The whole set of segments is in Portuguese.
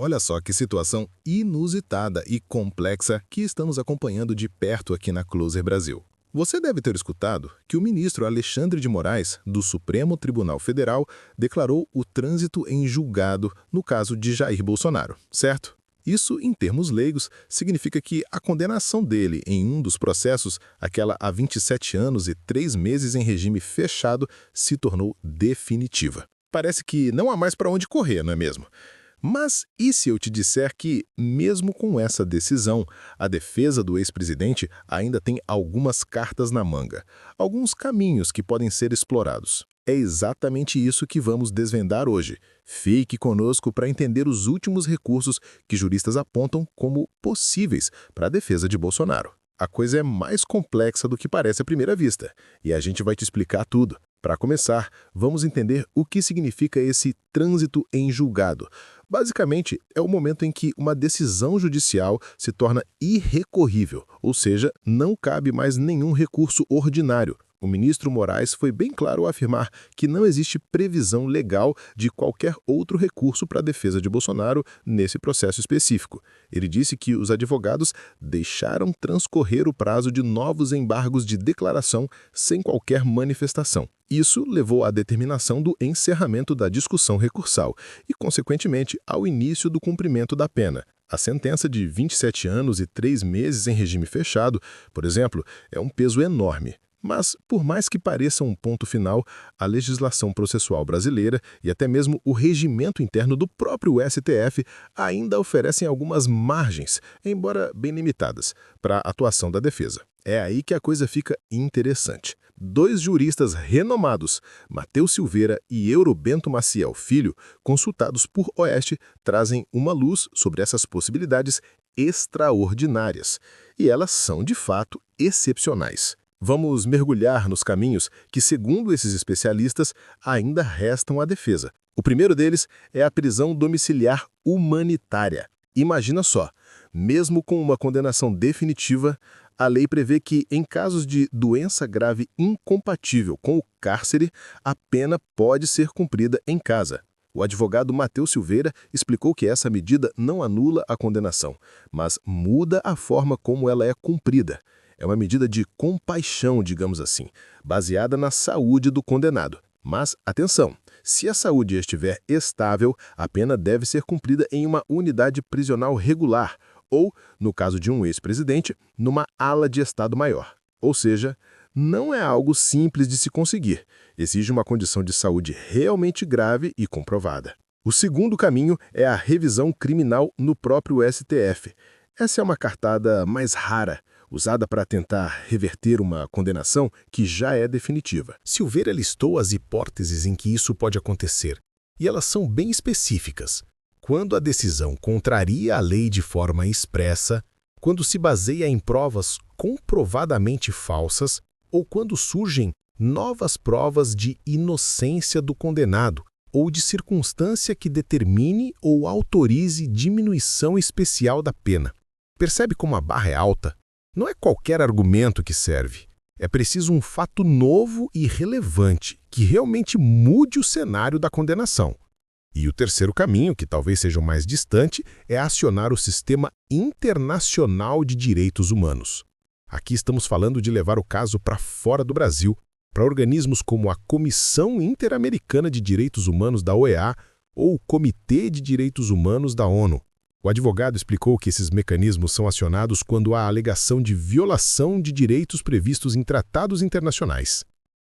Olha só que situação inusitada e complexa que estamos acompanhando de perto aqui na Closer Brasil. Você deve ter escutado que o ministro Alexandre de Moraes, do Supremo Tribunal Federal, declarou o trânsito em julgado no caso de Jair Bolsonaro, certo? Isso, em termos leigos, significa que a condenação dele em um dos processos, aquela há 27 anos e 3 meses em regime fechado, se tornou definitiva. Parece que não há mais para onde correr, não é mesmo? Mas e se eu te disser que, mesmo com essa decisão, a defesa do ex-presidente ainda tem algumas cartas na manga, alguns caminhos que podem ser explorados? É exatamente isso que vamos desvendar hoje. Fique conosco para entender os últimos recursos que juristas apontam como possíveis para a defesa de Bolsonaro. A coisa é mais complexa do que parece à primeira vista, e a gente vai te explicar tudo. Para começar, vamos entender o que significa esse trânsito em julgado. Basicamente, é o momento em que uma decisão judicial se torna irrecorrível, ou seja, não cabe mais nenhum recurso ordinário. O ministro Moraes foi bem claro ao afirmar que não existe previsão legal de qualquer outro recurso para a defesa de Bolsonaro nesse processo específico. Ele disse que os advogados deixaram transcorrer o prazo de novos embargos de declaração sem qualquer manifestação. Isso levou à determinação do encerramento da discussão recursal e, consequentemente, ao início do cumprimento da pena. A sentença de 27 anos e 3 meses em regime fechado, por exemplo, é um peso enorme. Mas, por mais que pareça um ponto final, a legislação processual brasileira e até mesmo o regimento interno do próprio STF ainda oferecem algumas margens, embora bem limitadas, para a atuação da defesa. É aí que a coisa fica interessante. 2 juristas renomados, Matheus Silveira e Eurobento Maciel Filho, consultados por Oeste, trazem uma luz sobre essas possibilidades extraordinárias. E elas são, de fato, excepcionais. Vamos mergulhar nos caminhos que, segundo esses especialistas, ainda restam à defesa. O primeiro deles é a prisão domiciliar humanitária. Imagina só, mesmo com uma condenação definitiva, a lei prevê que, em casos de doença grave incompatível com o cárcere, a pena pode ser cumprida em casa. O advogado Matheus Silveira explicou que essa medida não anula a condenação, mas muda a forma como ela é cumprida. É uma medida de compaixão, digamos assim, baseada na saúde do condenado. Mas, atenção, se a saúde estiver estável, a pena deve ser cumprida em uma unidade prisional regular ou, no caso de um ex-presidente, numa ala de Estado Maior. Ou seja, não é algo simples de se conseguir. Exige uma condição de saúde realmente grave e comprovada. O segundo caminho é a revisão criminal no próprio STF. Essa é uma cartada mais rara, usada para tentar reverter uma condenação que já é definitiva. Silveira listou as hipóteses em que isso pode acontecer, e elas são bem específicas. Quando a decisão contraria a lei de forma expressa, quando se baseia em provas comprovadamente falsas ou quando surgem novas provas de inocência do condenado ou de circunstância que determine ou autorize diminuição especial da pena. Percebe como a barra é alta? Não é qualquer argumento que serve. É preciso um fato novo e relevante, que realmente mude o cenário da condenação. E o terceiro caminho, que talvez seja o mais distante, é acionar o Sistema Internacional de Direitos Humanos. Aqui estamos falando de levar o caso para fora do Brasil, para organismos como a Comissão Interamericana de Direitos Humanos da OEA ou o Comitê de Direitos Humanos da ONU. O advogado explicou que esses mecanismos são acionados quando há alegação de violação de direitos previstos em tratados internacionais.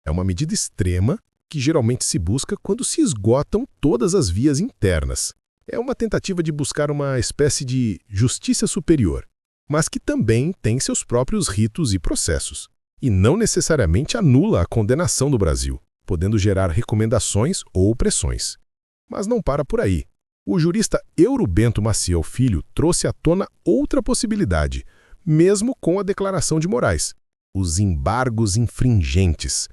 É uma medida extrema que geralmente se busca quando se esgotam todas as vias internas. É uma tentativa de buscar uma espécie de justiça superior, mas que também tem seus próprios ritos e processos, e não necessariamente anula a condenação do Brasil, podendo gerar recomendações ou pressões. Mas não para por aí. O jurista Eurobento Maciel Filho trouxe à tona outra possibilidade, mesmo com a declaração de Moraes: os embargos infringentes.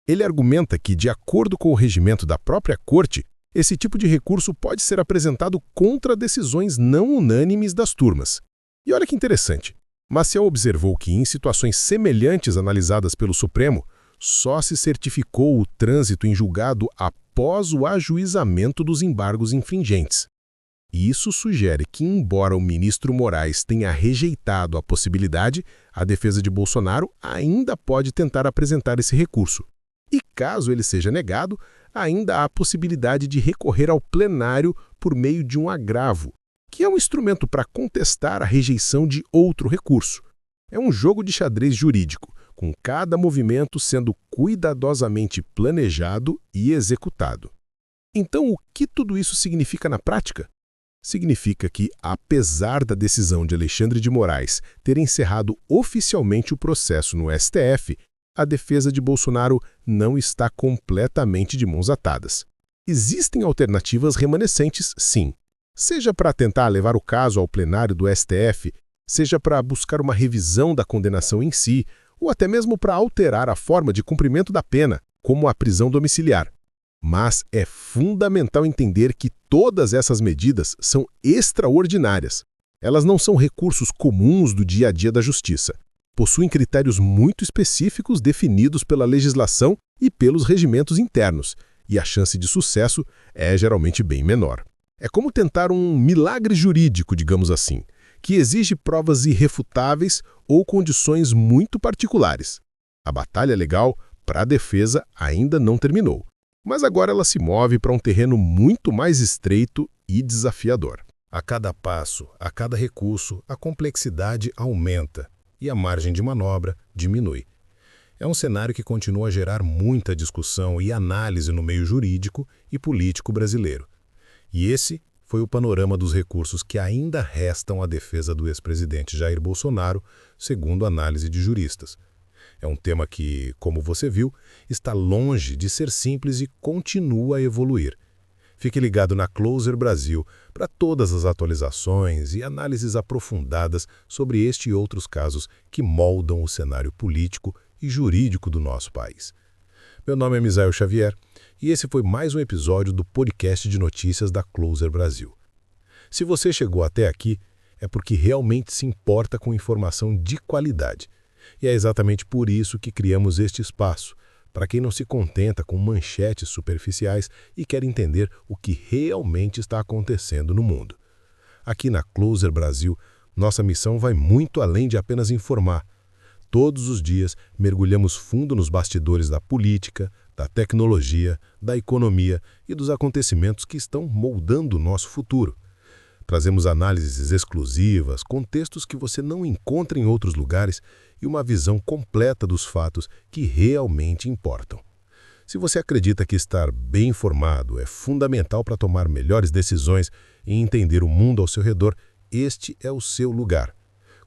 Ele argumenta que, de acordo com o regimento da própria Corte, esse tipo de recurso pode ser apresentado contra decisões não unânimes das turmas. E olha que interessante, Maciel observou que, em situações semelhantes analisadas pelo Supremo, só se certificou o trânsito em julgado após o ajuizamento dos embargos infringentes. Isso sugere que, embora o ministro Moraes tenha rejeitado a possibilidade, a defesa de Bolsonaro ainda pode tentar apresentar esse recurso. E caso ele seja negado, ainda há a possibilidade de recorrer ao plenário por meio de um agravo, que é um instrumento para contestar a rejeição de outro recurso. É um jogo de xadrez jurídico, com cada movimento sendo cuidadosamente planejado e executado. Então, o que tudo isso significa na prática? Significa que, apesar da decisão de Alexandre de Moraes ter encerrado oficialmente o processo no STF, a defesa de Bolsonaro não está completamente de mãos atadas. Existem alternativas remanescentes, sim. Seja para tentar levar o caso ao plenário do STF, seja para buscar uma revisão da condenação em si, ou até mesmo para alterar a forma de cumprimento da pena, como a prisão domiciliar. Mas é fundamental entender que todas essas medidas são extraordinárias. Elas não são recursos comuns do dia a dia da justiça. Possuem critérios muito específicos definidos pela legislação e pelos regimentos internos, e a chance de sucesso é geralmente bem menor. É como tentar um milagre jurídico, digamos assim, que exige provas irrefutáveis ou condições muito particulares. A batalha legal para a defesa ainda não terminou, mas agora ela se move para um terreno muito mais estreito e desafiador. A cada passo, a cada recurso, a complexidade aumenta e a margem de manobra diminui. É um cenário que continua a gerar muita discussão e análise no meio jurídico e político brasileiro. E esse foi o panorama dos recursos que ainda restam à defesa do ex-presidente Jair Bolsonaro, segundo análise de juristas. É um tema que, como você viu, está longe de ser simples e continua a evoluir. Fique ligado na Closer Brasil para todas as atualizações e análises aprofundadas sobre este e outros casos que moldam o cenário político e jurídico do nosso país. Meu nome é Misael Xavier e esse foi mais um episódio do podcast de notícias da Closer Brasil. Se você chegou até aqui, é porque realmente se importa com informação de qualidade. E é exatamente por isso que criamos este espaço, para quem não se contenta com manchetes superficiais e quer entender o que realmente está acontecendo no mundo. Aqui na Closer Brasil, nossa missão vai muito além de apenas informar. Todos os dias mergulhamos fundo nos bastidores da política, da tecnologia, da economia e dos acontecimentos que estão moldando o nosso futuro. Trazemos análises exclusivas, contextos que você não encontra em outros lugares e uma visão completa dos fatos que realmente importam. Se você acredita que estar bem informado é fundamental para tomar melhores decisões e entender o mundo ao seu redor, este é o seu lugar.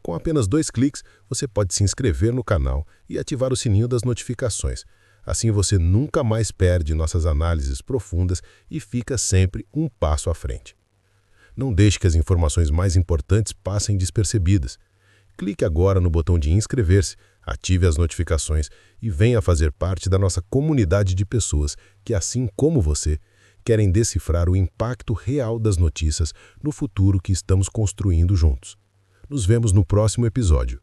Com apenas 2 cliques, você pode se inscrever no canal e ativar o sininho das notificações. Assim você nunca mais perde nossas análises profundas e fica sempre um passo à frente. Não deixe que as informações mais importantes passem despercebidas. Clique agora no botão de inscrever-se, ative as notificações e venha fazer parte da nossa comunidade de pessoas que, assim como você, querem decifrar o impacto real das notícias no futuro que estamos construindo juntos. Nos vemos no próximo episódio.